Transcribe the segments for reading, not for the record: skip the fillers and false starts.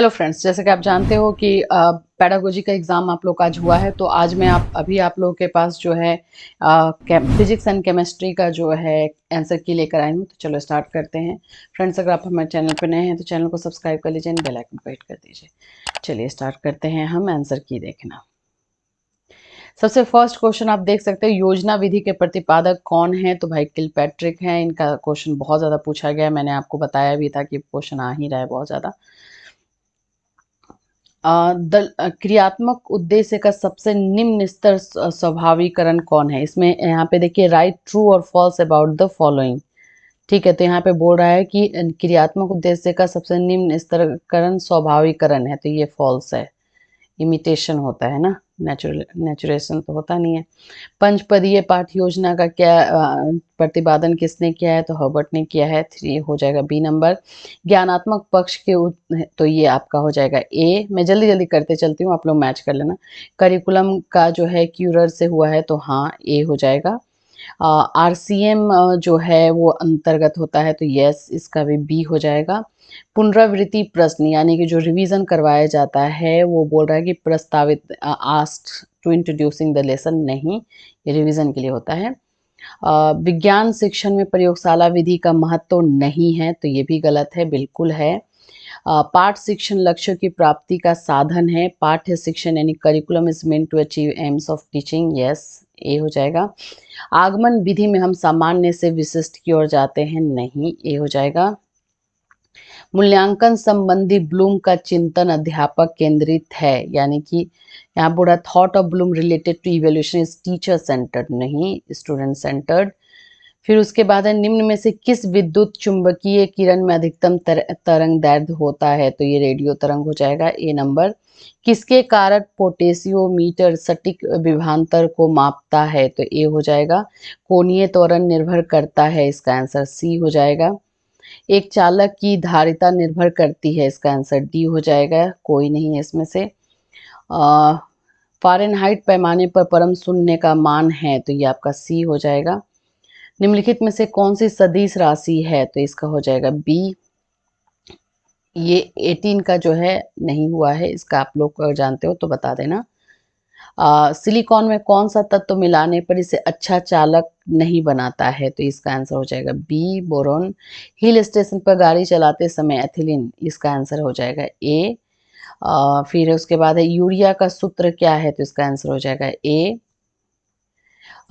Hello friends, जैसे कि आप जानते हो कि पैडागोजी का एग्ज़ाम आप लोग का आज हुआ है। तो आज मैं आप लोगों के पास जो है फिजिक्स एंड केमिस्ट्री का जो है आंसर की लेकर आई हूँ। तो चलो स्टार्ट करते हैं। फ्रेंड्स, अगर आप हमारे चैनल पर नए हैं तो चैनल को सब्सक्राइब कर लीजिए, बेल आइकन पर हिट कर दीजिए। चलिए स्टार्ट करते हैं हम आंसर की देखना। सबसे फर्स्ट क्वेश्चन आप देख सकते हैं, योजना विधि के प्रतिपादक कौन है? तो भाई किलपैट्रिक हैं। इनका क्वेश्चन बहुत ज़्यादा पूछा गया है, मैंने आपको बताया भी था कि क्वेश्चन आ ही रहा है बहुत ज़्यादा। क्रियात्मक उद्देश्य का सबसे निम्न स्तर स्वाभाविकरण कौन है? इसमें यहाँ पे देखिए, राइट ट्रू और फॉल्स अबाउट द फॉलोइंग। ठीक है, तो यहाँ पे बोल रहा है कि क्रियात्मक उद्देश्य का सबसे निम्न स्तरकरण स्वाभाविकरण है, तो ये फॉल्स है। इमिटेशन होता है ना, नेचुरेशन तो होता नहीं है। पंचपदीय पाठ योजना का क्या प्रतिपादन किसने किया है? तो हर्बर्ट ने किया है। 3 हो जाएगा बी नंबर। ज्ञानात्मक पक्ष के तो ये आपका हो जाएगा ए। मैं जल्दी जल्दी करते चलती हूँ, आप लोग मैच कर लेना। करिकुलम का जो है क्यूरर से हुआ है, तो हाँ ए हो जाएगा। आरसीएम जो है वो अंतर्गत होता है, तो यस इसका भी बी हो जाएगा। पुनरावृत्ति प्रश्न यानी कि जो रिवीजन करवाया जाता है, वो बोल रहा है कि प्रस्तावित asked to introducing the lesson, नहीं, ये रिवीजन के लिए होता है। विज्ञान शिक्षण में प्रयोगशाला विधि का महत्व नहीं है, तो ये भी गलत है, बिल्कुल है। पाठ शिक्षण लक्ष्यों की प्राप्ति का साधन है। पाठ्य शिक्षण यानी curriculum is meant to achieve aims of teaching, yes ए हो जाएगा। आगमन विधि में हम सामान्य से विशिष्ट की ओर जाते हैं, नहीं, ए हो जाएगा। मूल्यांकन संबंधी ब्लूम का चिंतन अध्यापक केंद्रित है, यानी कि यहाँ बोल रहा thought of Bloom related to evolution is teacher centred, नहीं, स्टूडेंट सेंटर्ड। फिर उसके बाद है, निम्न में से किस विद्युत चुंबकीय किरण में अधिकतम तरंग दैर्ध्य होता है? तो ये रेडियो तरंग हो जाएगा, ए नंबर। किसके कारण पोटेशियोमीटर सटीक विभवांतर को मापता है? तो ए हो जाएगा। कोणीय त्वरण निर्भर करता है, इसका आंसर सी हो जाएगा। एक चालक की धारिता निर्भर करती है, इसका आंसर डी हो जाएगा, कोई नहीं है इसमें से। फ़ारेनहाइट पैमाने पर परम शून्य का मान है, तो ये आपका सी हो जाएगा। निम्नलिखित में से कौन सी सदिश राशि है? तो इसका हो जाएगा बी। ये 18 का जो है नहीं हुआ है, इसका आप लोग अगर जानते हो तो बता देना। सिलिकॉन में कौन सा तत्व मिलाने पर इसे अच्छा चालक नहीं बनाता है? तो इसका आंसर हो जाएगा बी, बोरोन। हिल स्टेशन पर गाड़ी चलाते समय एथिलीन, इसका आंसर हो जाएगा ए। फिर उसके बाद है, यूरिया का सूत्र क्या है? तो इसका आंसर हो जाएगा ए।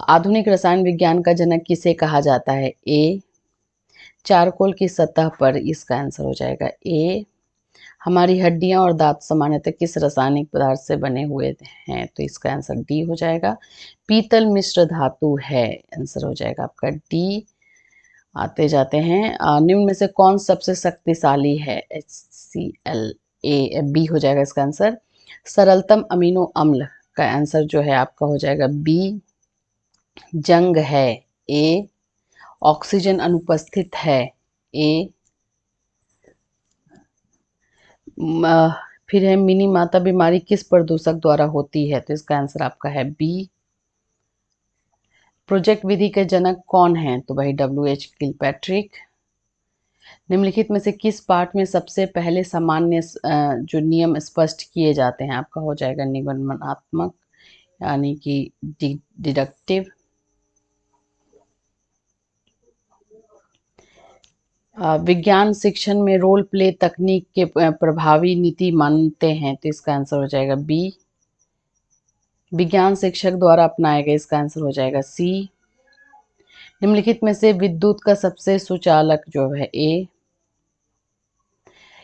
आधुनिक रसायन विज्ञान का जनक किसे कहा जाता है? ए। चारकोल की सतह पर, इसका आंसर हो जाएगा ए। हमारी हड्डियां और दांत सामान्यतः किस रासायनिक पदार्थ से बने हुए हैं? तो इसका आंसर डी हो जाएगा। पीतल मिश्र धातु है, आंसर हो जाएगा आपका डी। आते जाते हैं, निम्न में से कौन सबसे शक्तिशाली है? HCl, ए बी हो जाएगा इसका आंसर। सरलतम अमीनो अम्ल का आंसर जो है आपका हो जाएगा बी। जंग है, ए। ऑक्सीजन अनुपस्थित है, ए। फिर है, मिनी माता बीमारी किस प्रदूषक द्वारा होती है? तो इसका आंसर आपका है बी। प्रोजेक्ट विधि के जनक कौन है? तो भाई WH किलपैट्रिक। निम्नलिखित में से किस पाठ में सबसे पहले सामान्य जो नियम स्पष्ट किए जाते हैं? आपका हो जाएगा निगमनात्मक, यानी कि डिडक्टिव। विज्ञान शिक्षण में रोल प्ले तकनीक के प्रभावी नीति मानते हैं, तो इसका आंसर हो जाएगा बी। विज्ञान शिक्षक द्वारा अपनाया गया, इसका आंसर हो जाएगा सी। निम्नलिखित में से विद्युत का सबसे सुचालक जो है ए।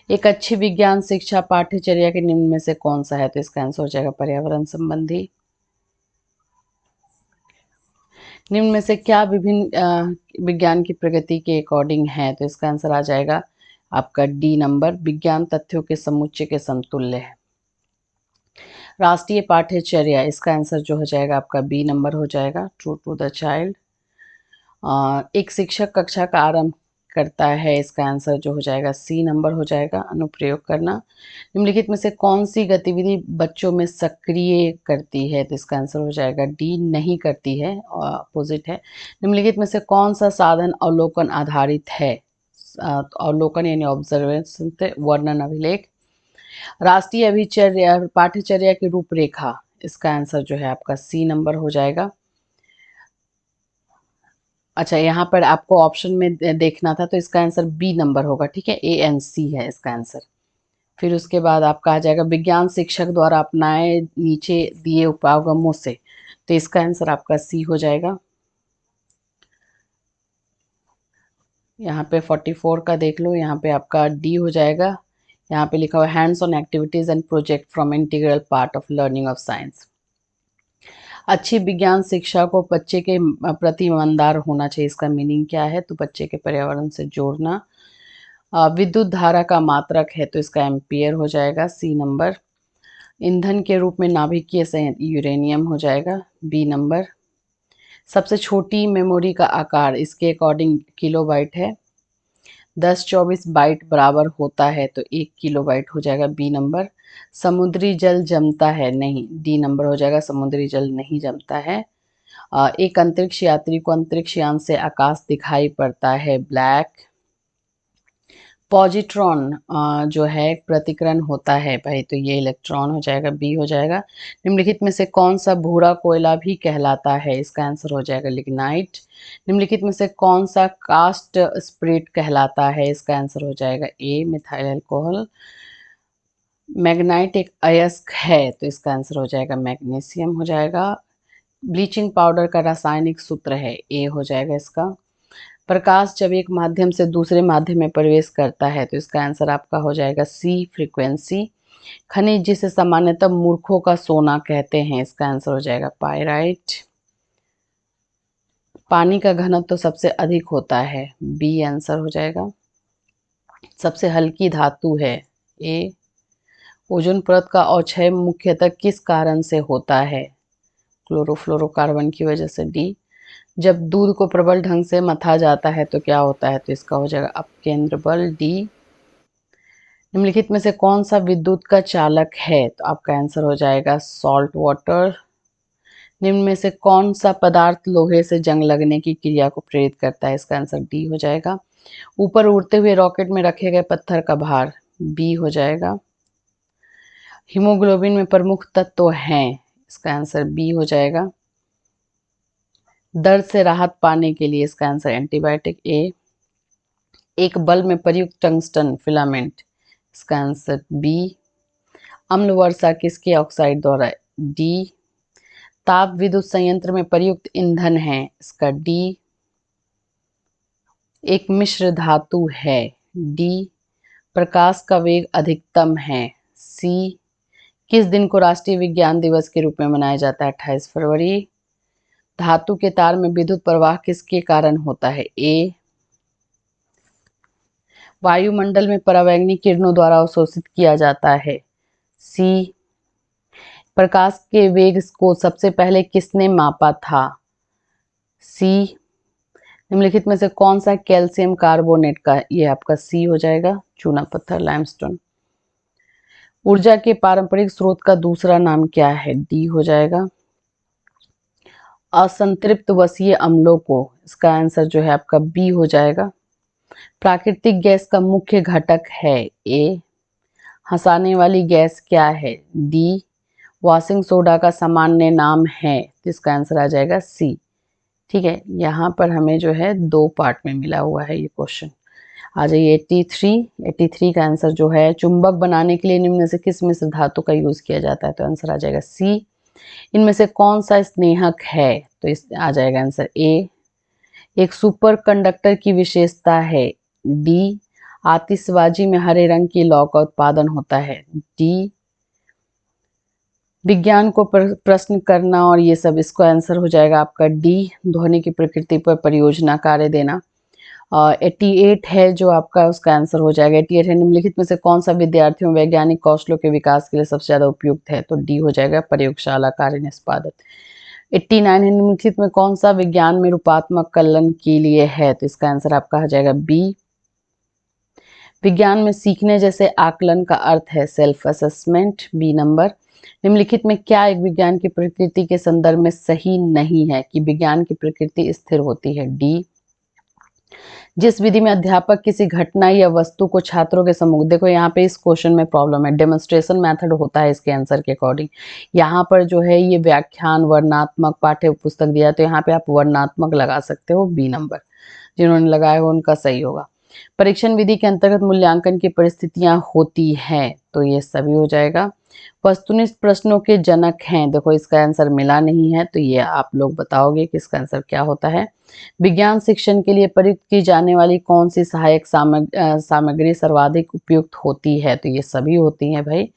एक अच्छी विज्ञान शिक्षा पाठ्यचर्या के निम्न में से कौन सा है? तो इसका आंसर हो जाएगा पर्यावरण संबंधी। निम्न में से क्या विभिन्न विज्ञान की प्रगति के अकॉर्डिंग है? तो इसका आंसर आ जाएगा आपका डी नंबर। विज्ञान तथ्यों के समुच्चय के समतुल्य है। राष्ट्रीय पाठ्यचर्या, इसका आंसर जो हो जाएगा आपका बी नंबर हो जाएगा, ट्रू टू द चाइल्ड। एक शिक्षक कक्षा का आरंभ करता है, इसका आंसर जो हो जाएगा सी नंबर हो जाएगा, अनुप्रयोग करना। निम्नलिखित में से कौन सी गतिविधि बच्चों में सक्रिय करती है? तो इसका आंसर हो जाएगा डी, नहीं करती है, अपोजिट है। निम्नलिखित में से कौन सा साधन अवलोकन आधारित है? अवलोकन यानी ऑब्जर्वेशन, वर्णन अभिलेख। राष्ट्रीय अभिचर्या पाठ्यचर्या की रूपरेखा, इसका आंसर जो है आपका सी नंबर हो जाएगा। अच्छा, यहाँ पर आपको ऑप्शन में देखना था तो इसका आंसर बी नंबर होगा, ठीक है, ANC है इसका आंसर। फिर उसके बाद आपका आ जाएगा विज्ञान शिक्षक द्वारा अपनाए नीचे दिए उपागमों से, तो इसका आंसर आपका सी हो जाएगा। यहाँ पे 44 का देख लो, यहाँ पे आपका डी हो जाएगा। यहाँ पे लिखा हुआ hands on activities and project from integral part of learning of science. अच्छी विज्ञान शिक्षा को बच्चे के प्रति ईमानदार होना चाहिए, इसका मीनिंग क्या है, तो बच्चे के पर्यावरण से जोड़ना। विद्युत धारा का मात्रक है तो इसका एम्पियर हो जाएगा, सी नंबर। ईंधन के रूप में नाभिकीय संयंत्र यूरेनियम हो जाएगा, बी नंबर। सबसे छोटी मेमोरी का आकार इसके अकॉर्डिंग किलोबाइट है। 10-24 बाइट बराबर होता है तो 1 किलोबाइट हो जाएगा, बी नंबर। समुद्री जल जमता है, नहीं, डी नंबर हो जाएगा, समुद्री जल नहीं जमता है। एक अंतरिक्ष यात्री को अंतरिक्ष यान से आकाश दिखाई पड़ता है, ब्लैक। पॉजिट्रॉन जो है प्रतिकरण होता है भाई, तो ये इलेक्ट्रॉन हो जाएगा, बी हो जाएगा। निम्नलिखित में से कौन सा भूरा कोयला भी कहलाता है, इसका आंसर हो जाएगा लिग्नाइट। निम्नलिखित में से कौन सा कास्ट स्पिरिट कहलाता है, इसका आंसर हो जाएगा ए, मिथाइल अल्कोहल। मैग्नाइट एक अयस्क है तो इसका आंसर हो जाएगा मैग्नीशियम हो जाएगा। ब्लीचिंग पाउडर का रासायनिक सूत्र है, ए हो जाएगा इसका। प्रकाश जब एक माध्यम से दूसरे माध्यम में प्रवेश करता है तो इसका आंसर आपका हो जाएगा सी, फ्रीक्वेंसी। खनिज जिसे सामान्यतः मूर्खों का सोना कहते हैं, इसका आंसर हो जाएगा पायराइट। पानी का घनत्व तो सबसे अधिक होता है, बी आंसर हो जाएगा। सबसे हल्की धातु है, ए। ओजोन परत का अवक्षय मुख्यतः किस कारण से होता है, क्लोरोफ्लोरोकार्बन की वजह से, डी। जब दूध को प्रबल ढंग से मथा जाता है तो क्या होता है, तो इसका हो जाएगा अपकेंद्र बल, डी। निम्नलिखित में से कौन सा विद्युत का चालक है, तो आपका आंसर हो जाएगा सॉल्ट वाटर। निम्न में से कौन सा पदार्थ लोहे से जंग लगने की क्रिया को प्रेरित करता है, इसका आंसर डी हो जाएगा। ऊपर उड़ते हुए रॉकेट में रखे गए पत्थर का भार, बी हो जाएगा। हीमोग्लोबिन में प्रमुख तत्व हैं, इसका आंसर बी हो जाएगा। दर्द से राहत पाने के लिए इसका आंसर एंटीबायोटिक, ए। एक बल्ब में प्रयुक्त टंगस्टन फिलामेंट, इसका आंसर बी। अम्ल वर्षा किसके ऑक्साइड द्वारा, डी। ताप विद्युत संयंत्र में प्रयुक्त ईंधन है, इसका डी। एक मिश्र धातु है, डी। प्रकाश का वेग अधिकतम है, सी। किस दिन को राष्ट्रीय विज्ञान दिवस के रूप में मनाया जाता है, 28 फरवरी। धातु के तार में विद्युत प्रवाह किसके कारण होता है, ए। वायुमंडल में परावैंगनिक किरणों द्वारा अवशोषित किया जाता है, सी। प्रकाश के वेग को सबसे पहले किसने मापा था, सी। निम्नलिखित में से कौन सा कैल्शियम कार्बोनेट का, ये आपका सी हो जाएगा, चूना पत्थर, लाइमस्टोन। ऊर्जा के पारंपरिक स्रोत का दूसरा नाम क्या है, डी हो जाएगा। असंतृप्त वसीय अम्लों को, इसका आंसर जो है आपका बी हो जाएगा। प्राकृतिक गैस का मुख्य घटक है, ए। हंसाने वाली गैस क्या है, डी। वॉशिंग सोडा का सामान्य नाम है, तो इसका आंसर आ जाएगा सी, ठीक है। यहाँ पर हमें जो है 2 पार्ट में मिला हुआ है ये क्वेश्चन। आ जाइए 83 का आंसर जो है, चुंबक बनाने के लिए निम्न में से किस मिश्र धातु का यूज किया जाता है, तो आंसर आ जाएगा सी। इनमें से कौन सा स्नेहक है, तो इस आ जाएगा आंसर ए। एक सुपर कंडक्टर की विशेषता है, डी। आतिशबाजी में हरे रंग की लौ का उत्पादन होता है, डी। विज्ञान को प्रश्न करना और ये सब, इसको आंसर हो जाएगा आपका डी। ध्वनि की प्रकृति पर परियोजना कार्य देना। 88 है जो आपका, उसका आंसर हो जाएगा 88 है। निम्नलिखित में से कौन सा विद्यार्थियों वैज्ञानिक कौशलों के विकास के लिए सबसे ज्यादा उपयुक्त है, तो डी हो जाएगा प्रयोगशाला कार्य निष्पादन। 89 है। निम्नलिखित में कौन सा विज्ञान में रूपात्मक कलन के लिए है, तो इसका आंसर आपका हो जाएगा बी। विज्ञान में सीखने जैसे आकलन का अर्थ है सेल्फ असेसमेंट, बी नंबर। निम्नलिखित में क्या एक विज्ञान की प्रकृति के संदर्भ में सही नहीं है, कि विज्ञान की प्रकृति स्थिर होती है, डी। जिस विधि में अध्यापक किसी घटना या वस्तु को छात्रों के सम्मुख, देखो यहाँ पे इस क्वेश्चन में प्रॉब्लम है, डेमोन्स्ट्रेशन मेथड होता है इसके आंसर के अकॉर्डिंग। यहाँ पर जो है ये व्याख्यान वर्णनात्मक पाठ्य पुस्तक दिया है, तो यहाँ पे आप वर्णनात्मक लगा सकते हो, बी नंबर। जिन्होंने लगाया हो उनका सही होगा। परीक्षण विधि के अंतर्गत मूल्यांकन की परिस्थितियां होती हैं, तो ये सभी हो जाएगा। वस्तुनिष्ठ प्रश्नों के जनक हैं, देखो इसका आंसर मिला नहीं है, तो ये आप लोग बताओगे कि इसका आंसर क्या होता है। विज्ञान शिक्षण के लिए प्रयुक्त की जाने वाली कौन सी सहायक सामग्री सर्वाधिक उपयुक्त होती है, तो ये सभी होती हैं भाई।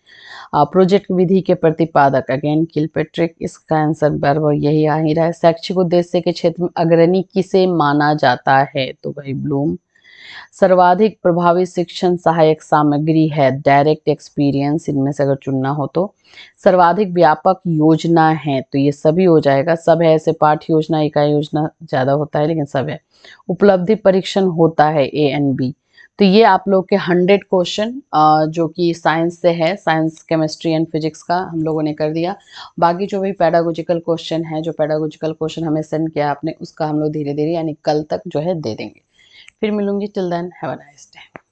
प्रोजेक्ट विधि के प्रतिपादक, अगेन किलपेट्रिक, इसका आंसर बराबर यही आ ही रहा है। शैक्षिक उद्देश्य के क्षेत्र में अग्रणी किसे माना जाता है, तो भाई ब्लूम। सर्वाधिक प्रभावी शिक्षण सहायक सामग्री है डायरेक्ट एक्सपीरियंस, इनमें से अगर चुनना हो तो। सर्वाधिक व्यापक योजना है, तो ये सभी हो जाएगा, सब है, ऐसे पाठ योजना, इकाई योजना ज़्यादा होता है लेकिन सब है। उपलब्धि परीक्षण होता है, ए एंड बी। तो ये आप लोग के 100 क्वेश्चन जो कि साइंस से है, साइंस केमिस्ट्री एंड फिजिक्स का हम लोगों ने कर दिया। बाकी जो भी पैडागोजिकल क्वेश्चन है, जो पैडागोजिकल क्वेश्चन हमें सेंड किया आपने, उसका हम लोग धीरे धीरे यानी कल तक जो है दे देंगे। फिर मिलूंगी, till then have a nice day.